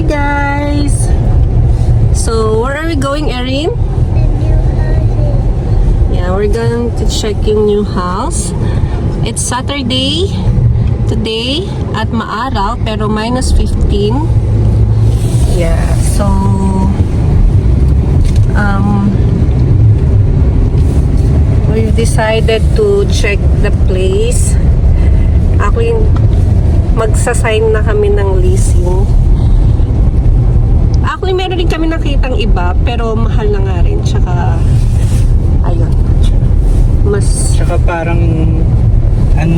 guys! So, where are we going, Erin? Yeah, we're going to check yung new house. It's Saturday today at maaraw pero minus 15. Yeah, so we decided to check the place. Actually, magsasign na kami ng leasing. Actually, meron din kami nakitang iba, pero mahal na nga rin. Tsaka, ayun. Tsaka parang,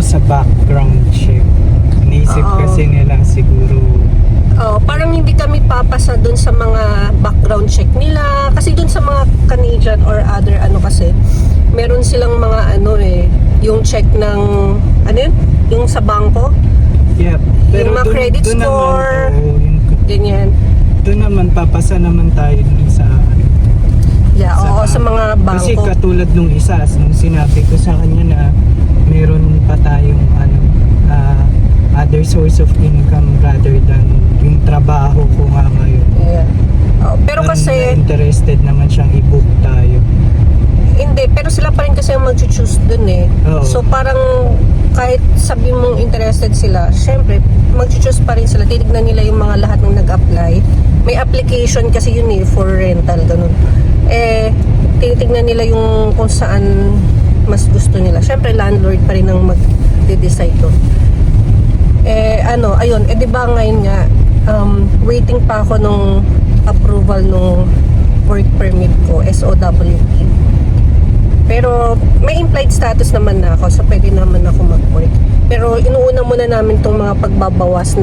sa background check. Naisip kasi nila siguro. Parang hindi kami papasa dun sa mga background check nila. Kasi dun sa mga Canadian or other kasi, meron silang mga yung check ng, yung sa bangko. Yeah, pero yung mga credit score, ganyan. Doon naman, papasa naman tayo dun sa... Yeah, sa mga bangko. Kasi katulad nung isa, nung sinabi ko sa kanya na meron pa tayong other source of income rather than yung trabaho ko nga ngayon. Yeah. Pero kasi... interested naman siyang i-book tayo. Hindi, pero sila pa rin kasi ang mag-choose dun eh. So parang kahit sabi mong interested sila, syempre mag-choose pa rin sila. Titignan nila yung mga lahat ng nag-apply. May application kasi yun for rental, ganun. Titignan nila yung kung saan mas gusto nila. Syempre landlord pa rin ang mag-decide doon. Ayun, diba ngayon nga, waiting pa ako nung approval nung work permit ko, SOWP. Pero may implied status naman na ako, so pwede naman ako mag-work. Pero inuuna muna namin tong mga pagbabawas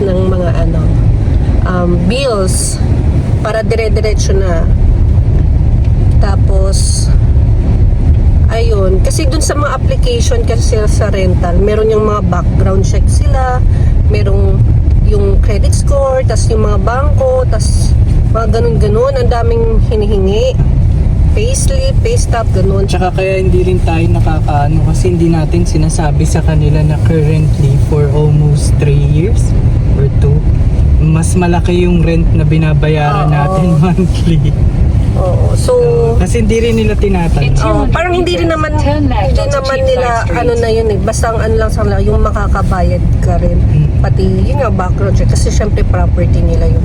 ng mga bills para dire-diretso na. Tapos ayun, kasi dun sa mga application kasi sa rental, meron yung mga background check sila, merong yung credit score, tas yung mga bangko, tas mga ganun-ganun, ang daming hinihingi, payslip, paystop, ganun. Tsaka kaya hindi rin tayo nakakaano kasi hindi natin sinasabi sa kanila na currently for almost 3 years or 2, mas malaki yung rent na binabayaran natin monthly. So kasi hindi rin nila tinatanong. parang hindi naman nila na yun basta ang lang sa yung makakabayad ka rin. Pati yun nga background check kasi syempre property nila yun.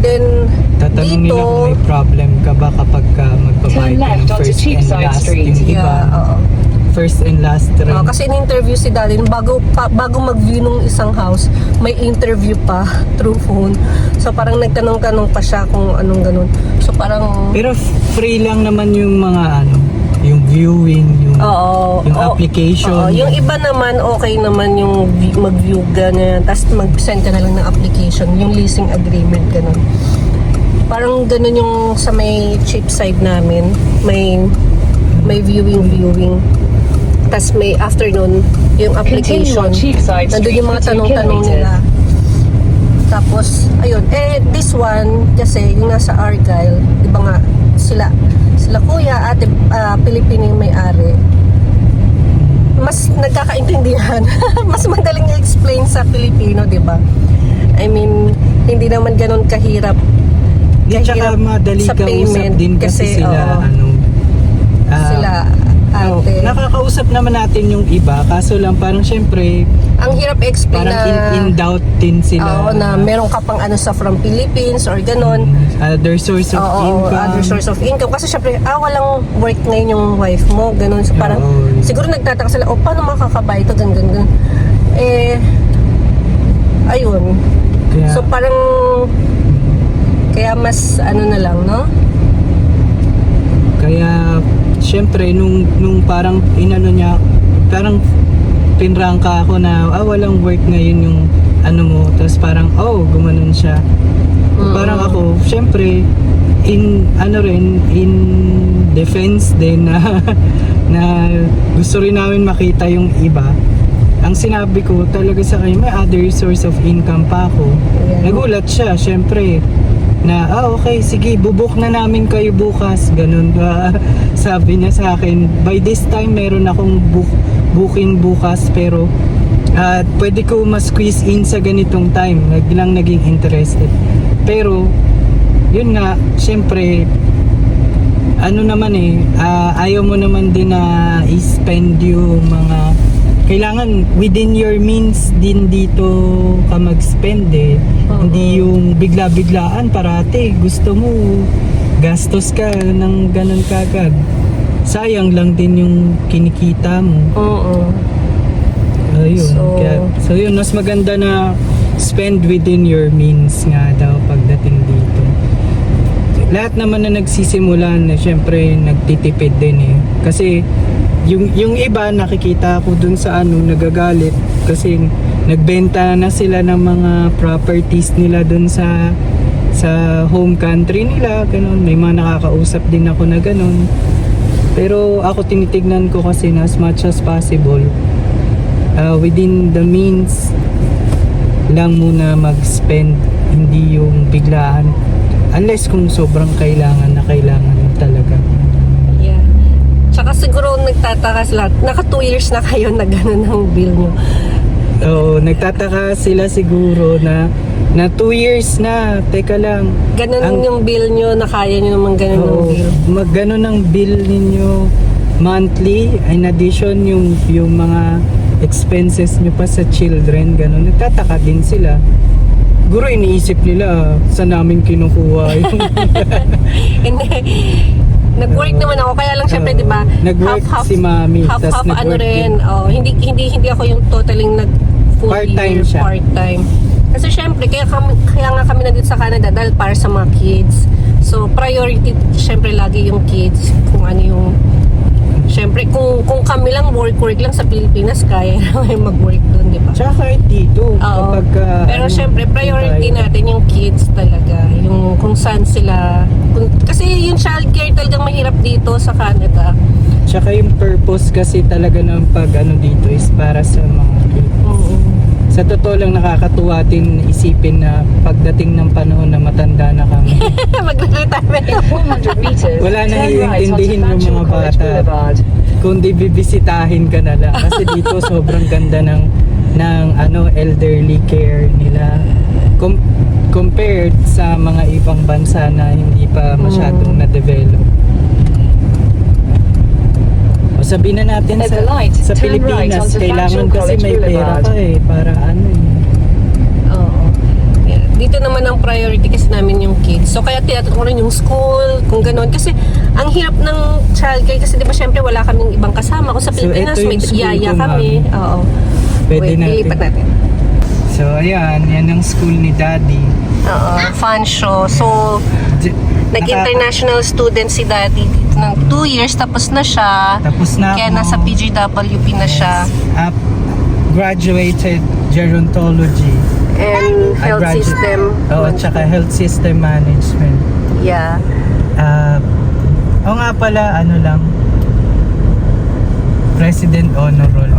Then tatanong dito, nila kung may problem ka ba kapag magbabayad ka ng first and last, hindi ba? First and last rent. Kasi in-interview si Darlene bago mag-view nung isang house, may interview pa through phone. So parang nagtanong-tanong pa siya kung anong ganun. So parang pero free lang naman yung mga yung viewing, yung application. Yung iba naman okay naman yung mag-view ganyan, tapos mag-send ka na lang ng application, yung leasing agreement ganun. Parang ganun yung sa may cheap side namin, may viewing. Tapos may afternoon yung application. Nandun yung mga tanong-tanong nila. Tapos, ayun. This one, kasi yung nasa Argyle, di ba nga, sila kuya, ate, Pilipino yung may-ari. Mas nagkakaintindihan. Mas madaling i-explain sa Pilipino, di ba? I mean, hindi naman ganun kahirap. Tsaka madali sa kausap payment, din kasi sila, sila ate. Nakakausap naman natin yung iba, kaso lang parang syempre ang hirap explain parang in doubt din sila. Na meron ka pang sa from Philippines or ganon. Other source of income. Other source of income. Kasi syempre, walang work ngayon yung wife mo, ganon. So parang, siguro nagtataka sila, paano makakabay ito, ganun. Ayun. So parang, kaya mas na lang, no? Kaya syempre nung parang niya, parang pinrangka ako na walang work ngayon yung mo, tapos parang gumanon siya. Parang ako syempre in defense din na gusto rin namin makita yung iba. Ang sinabi ko talaga sa kanya, may other source of income pa ako. Nagulat siya syempre na okay, sige, bubuk na namin kayo bukas, ganun ba. Sabi niya sa akin, by this time meron akong booking bukas, pero At pwede ko ma-squeeze in sa ganitong time, biglang naging interested. Pero yun nga, syempre ano naman ayaw mo naman din na i-spend yung mga kailangan within your means din dito ka mag-spend Hindi yung bigla-biglaan parati gusto mo gastos ka ng ganun kagad. Sayang lang din yung kinikita mo. Oo. Ayun. So- So yun, mas maganda na spend within your means nga daw pagdating dito. Lahat naman na nagsisimula na syempre nagtitipid din Kasi yung iba nakikita ko dun sa nagagalit kasi nagbenta na sila ng mga properties nila dun sa home country nila, ganun. May mga nakakausap din ako na ganun. Pero ako tinitignan ko kasi na as much as possible within the means lang muna mag-spend, hindi yung biglaan unless kung sobrang kailangan talaga. Yeah. Tsaka siguro nagtataka sila, naka 2 years na kayo na gano'n ang bill nyo. Oo, nagtataka sila siguro na 2 years na, teka lang. Ganun yung bill nyo, na kaya nyo naman ganun ang bill. Ganun ang bill ninyo monthly, in addition yung mga expenses nyo pa sa children, ganun. Nagtataka din sila. Siguro iniisip nila, saan namin kinukuha yung... Hindi. Nag-work naman ako, kaya lang syempre, di ba? Nag-work si Mami, tas Half-half ano nag-work rin. din. Oh, hindi ako yung totaling full Part-time year, siya. part-time. Kasi syempre, kaya nga kami nandito sa Canada dahil para sa mga kids. So, priority syempre lagi yung kids. Kung ano yung syempre, kung kami lang work lang sa Pilipinas, kaya naman mag-work doon, di ba? Tsaka kahit dito, Oo. Pero ano, syempre, priority natin yung kids talaga. Yung kung saan sila... kasi yung childcare talagang mahirap dito sa Canada. Tsaka yung purpose kasi talaga ng dito is para sa mga kids. Oo. Sa totoo lang nakakatuwa din isipin na pagdating ng panahon na matanda na kami. Mag-retirement. 400 meters, Wala nang turn right iintindihin onto yung mga Fanshawe College bata. Boulevard. Kundi bibisitahin ka na lang. Kasi dito sobrang ganda ng elderly care nila. Compared sa mga ibang bansa na hindi pa masyadong na-develop. O sabihin na natin At the light, sa turn right Pilipinas, onto kailangan Fanshawe kasi College may pera Boulevard. ka para Oo. Yeah. Dito naman ang priority kasi namin yung kids. So kaya tinatanong ko rin yung school, kung gano'n. Kasi ang hirap ng childcare kasi di ba syempre wala kaming ibang kasama. Kung sa So, Pilipinas ito yung may school yaya ko, kami. Mami. Oo. Pwede Wait, natin. ilipat natin. So ayan, yan ang school ni Daddy. Oo, fan show. So, nag-international student si Daddy dito ng 2 years. Tapos na siya. Tapos na Kaya ako. nasa PGWP na siya. Graduated gerontology. And health system. At saka health system management. Yeah. Oo nga pala, President Honor Roll.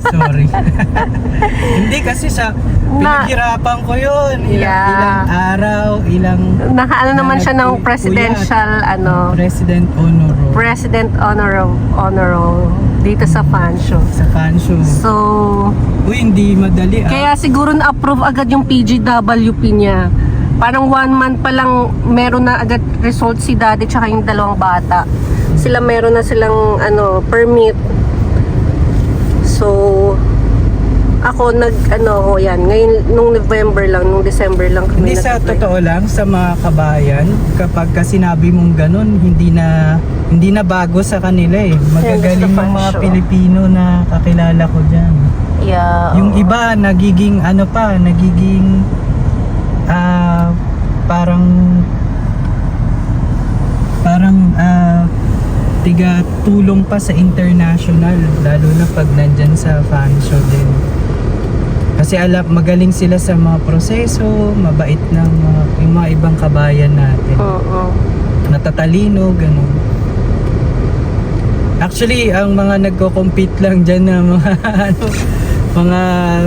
Sorry. Hindi kasi pinaghirapan ko yun. Ilang araw, Naka naman siya ng nagpuyat. presidential President Honor Roll. President honor roll dito sa fan show. Sa fan show. So, Uy, hindi madali kaya siguro na-approve agad yung PGWP niya. Parang 1 month pa lang meron na agad result si Daddy tsaka yung 2 bata. Sila meron na silang permit. So, ako ngayon nung November lang, nung December lang kami Hindi sa nag-apply. totoo lang sa mga kabayan, kapag sinabi mong ganun, hindi na bago sa kanila Magagaling yung mga Show. Pilipino na kakilala ko diyan. Yeah. Yung oo. iba nagiging parang tiga tulong pa sa international, lalo na pag nandyan sa fan show din. Kasi magaling sila sa mga proseso, mabait na yung mga ibang kabayan natin. Oo. Natatalino, ganun. Actually, ang mga nagko-compete lang dyan na mga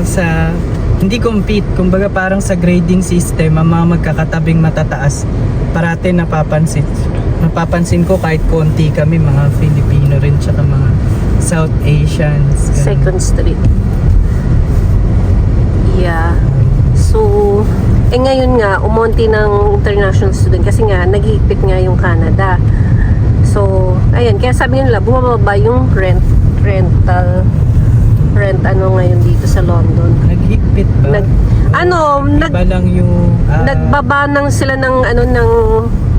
sa hindi compete, kumbaga parang sa grading system, ang mga magkakatabing matataas, parate napapansin ko kahit konti kami, mga Filipino rin, tsaka mga South Asians. Ganun. Second Street. Yeah. So, ngayon nga, umonti ng international student kasi nga, nag-iipit nga yung Canada. So, ayan, kaya sabi nila, bumababa yung rent ngayon dito sa London. Nag-higpit ba? Iba lang yung... nagbaba ng sila ng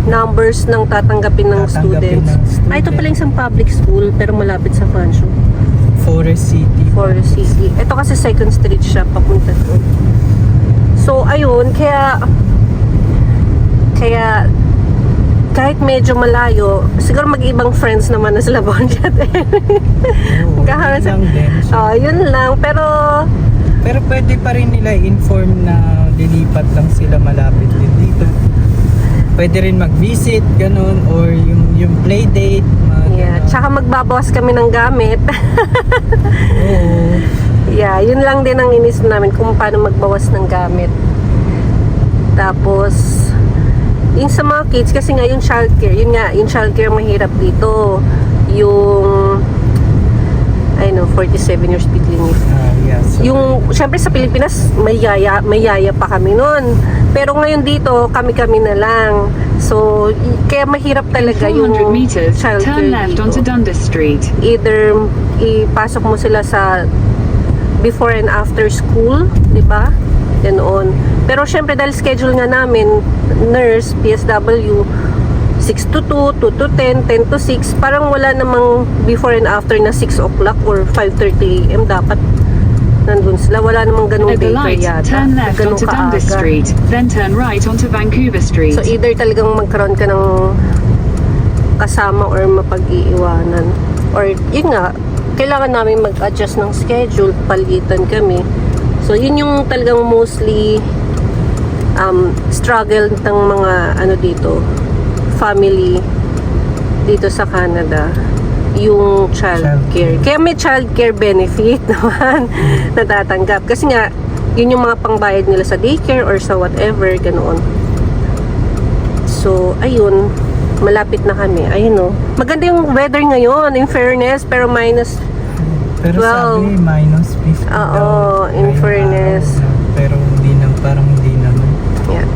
numbers ng tatanggapin ng students. Ito pala yung isang public school pero malapit sa Fanshawe. Forest City. Ito kasi second street siya papunta doon. So ayun, kaya kahit medyo malayo, siguro mag-ibang friends naman na sila Bonjat. Yun lang. Pero pwede pa rin nila inform na lilipat lang sila malapit din dito. Pwede rin mag-visit, ganun, or yung play date. Yeah, tsaka magbabawas kami ng gamit. Oo. Yeah, yun lang din ang inisip namin kung paano magbawas ng gamit. Tapos, yung sa mga kids, kasi nga yung childcare, yung childcare mahirap dito. Yung 47 years speed limit. Yeah, so Yung, syempre sa Pilipinas, may yaya pa kami nun. Pero ngayon dito, kami-kami na lang. So, kaya mahirap talaga yung 400 meters, childcare turn left onto dito. Dundas Street. Either ipasok mo sila sa before and after school, di ba? Ganoon. Pero syempre dahil schedule nga namin, nurse, PSW, 6 to 2, 2 to 10, 10 to 6, parang wala namang before and after na 6 o'clock or 5:30 AM dapat nandun sila. Wala namang ganung At the daycare light, yata. turn left Ganun onto Dundas kaaga. Street, then turn right onto Vancouver Street. So either talagang magkaroon ka ng kasama or mapag-iiwanan. Or yun nga, kailangan namin mag-adjust ng schedule, palitan kami. So yun yung talagang mostly struggle ng mga dito, family dito sa Canada, yung childcare. Kaya may childcare benefit naman natatanggap. Kasi nga, yun yung mga pangbayad nila sa daycare or sa whatever, ganoon. So, ayun, malapit na kami. Ayun o. Maganda yung weather ngayon, in fairness, pero minus pero 12. sabi minus 50 Oo, daw. in Ngayong fairness. araw na. Pero parang hindi naman. Yeah.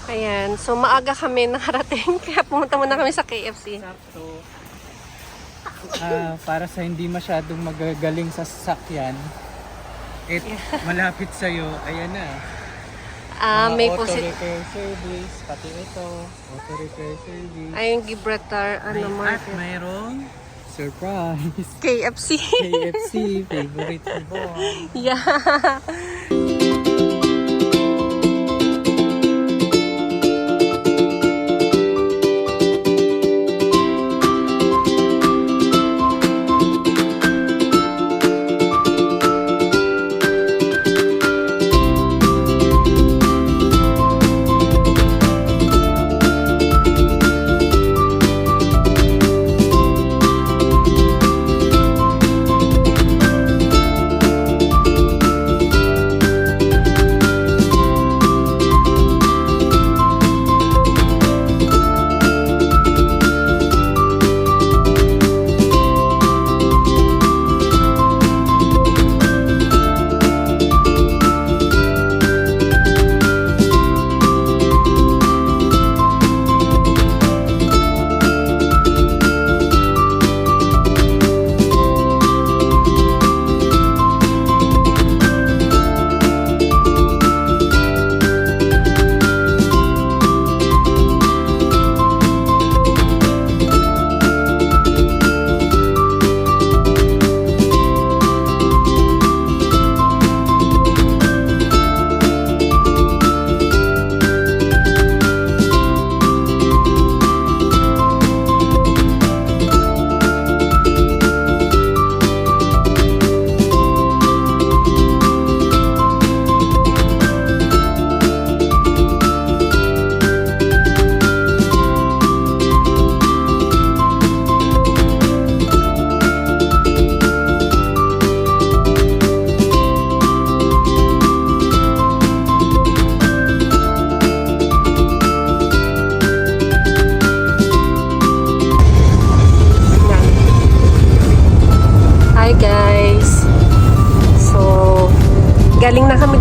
Ayan, so maaga kami nakarating kaya pumunta muna kami sa KFC. Sakto. Para sa hindi masyadong magagaling sa sasakyan, malapit sa'yo, ayan na. May auto posit. repair service, pati ito, auto repair service. Ayun, Gibraltar, At market. mayroong surprise. KFC. KFC, favorite ni Bon. Yeah.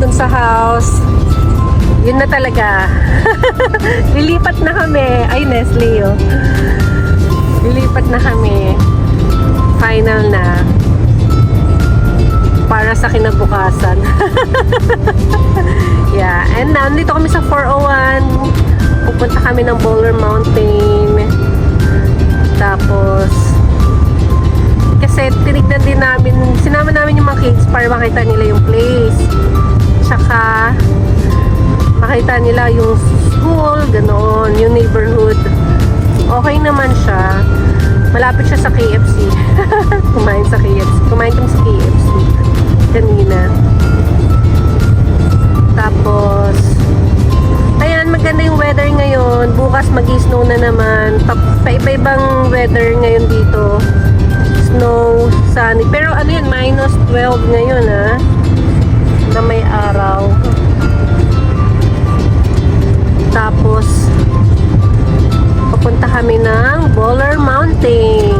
dun sa house. Yun na talaga. Lilipat na kami. Ay, Nestle, oh. Lilipat na kami. Final na. Para sa kinabukasan. Yeah. And now, dito kami sa 401. Pupunta kami ng Boulder Mountain. Tapos, kasi tinignan din namin, sinama namin yung mga kids para makita nila yung place. Tsaka, makita nila yung school, ganoon, yung neighborhood. Okay naman siya. Malapit siya sa KFC. Kumain sa KFC. Kumain kami sa KFC kanina. Tapos, ayan, maganda yung weather ngayon. Bukas mag-snow na naman. Paiba-ibang weather ngayon dito. Snow, sunny. Pero ano yun, -12 ngayon, ha? Na may araw. Tapos, papunta kami ng Boulder Mountain.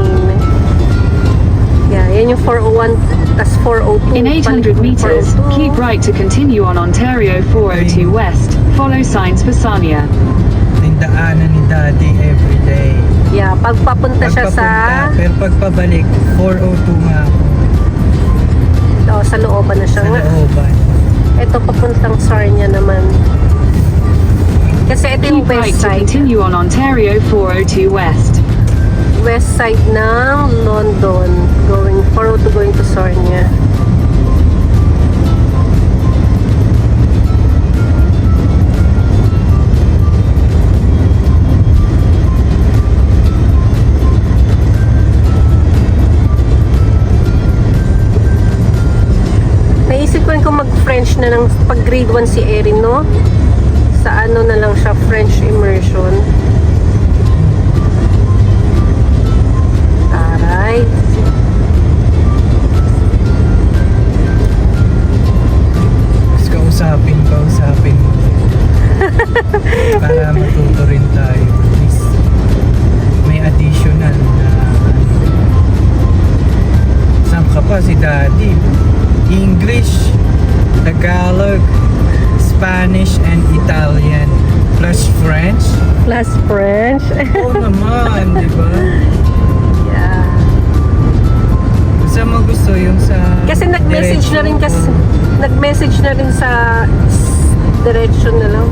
Yeah, yan yung 401, tas 402. In 800 meters, 402. keep right to continue on Ontario 402 West. Follow signs for Sarnia. Yung daanan ni Daddy everyday. Yeah, pagpapunta siya sa... Pero pagpabalik, 402 nga ako. Oh, sa looban na siya Sa nga. looban. Ito papuntang Sarnia naman. Kasi ito yung Keep right west to side. continue on Ontario 402 West. West side ng London. Going 402 going to Sarnia. Naisip ko kung mag-French na ng pag grade 1 si Erin, no? Sa ano na lang siya, French immersion. Taray. Tapos kausapin mo. Para matuto rin tayo. At least, may additional na saan ka pa si Daddy? English, Tagalog, Spanish, and Italian. Plus French. Plus French. Oo naman, di ba? Yeah. Saan mo gusto yung sa... Kasi nag-message na rin sa direction na lang.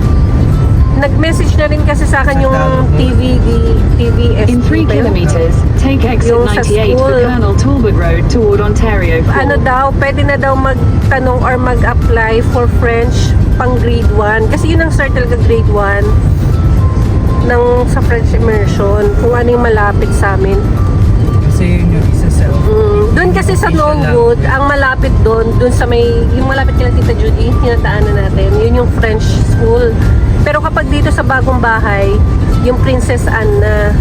Nag-message na rin kasi sa akin yung TVSP. In 3 ba yun? kilometers, take exit Yung sa 98 for school. Colonel Talbot Road toward Ontario 4. Ano daw, pwede na daw magtanong or mag-apply for French pang grade 1. Kasi yun ang start talaga grade 1 ng sa French immersion. Kung ano yung malapit sa amin. Kasi yun yung isa sa... Doon kasi sa Knollwood, ang malapit doon sa may, yung malapit kila Tita Judy, tinataanan natin, yun yung French school. Pero kapag dito sa bagong bahay, yung Princess Anne na,